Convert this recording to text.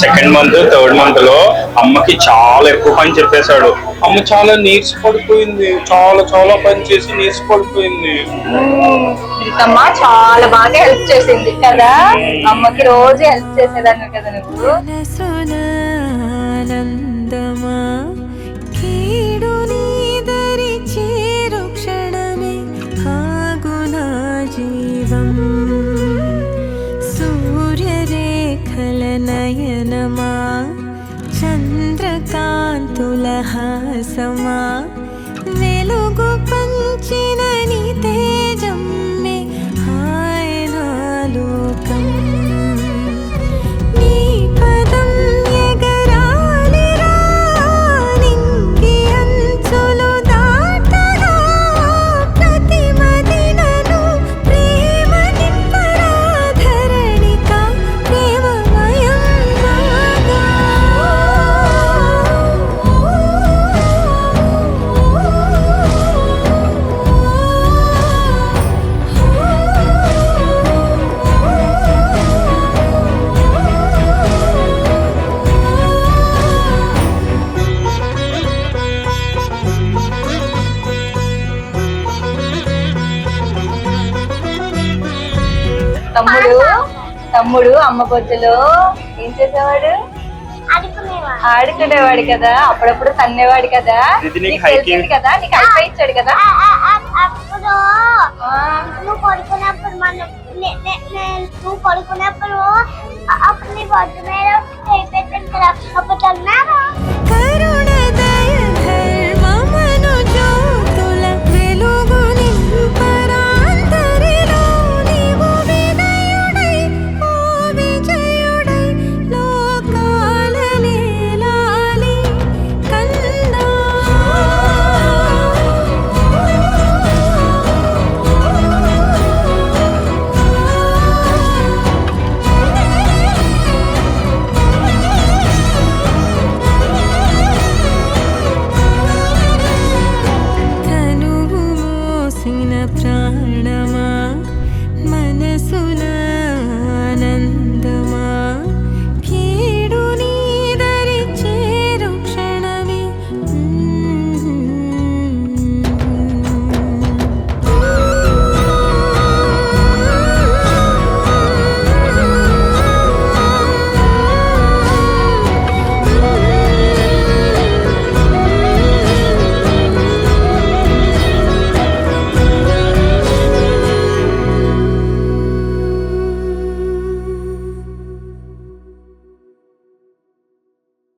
Second month third month లో అమ్మకి చాలా ఎక్కువ పని చెప్పేశాడు. అమ్మ చాలా నీర్స్ పడిపోయింది, చాలా చాలా పని చేసి నీర్స్ పడిపోయింది. అమ్మ చాలా బాగా హెల్ప్ చేసింది కదా, అమ్మకి రోజు హెల్ప్ చేసేదాన్ని కదా నువ్వు. నయనమా చంద్రకాంతులహాసమా వెలుగు పంచిన నీ తేజం మే హాయనాలోకం నీ పదం ఎగరాలిరా నింగి అంచులు దాటగా ప్రతి మదినను ప్రేమ నింపరా ధరణిక ప్రేమమయం తమ్ముడు అమ్మ బొజ్జలో ఏం చేసేవాడు? ఆడుకునేవాడు కదా, అప్పుడప్పుడు తన్నేవాడు కదా, నీకు తెలిసింది కదా, నీకు హైఫై ఇచ్చాడు కదా. అప్పుడు నువ్వు పడుకున్నప్పుడు నువ్వు పడుకున్నప్పుడు అప్పుడు నీ బొజ్జు మీద పెట్టాను కదా, అప్పుడు తన్నా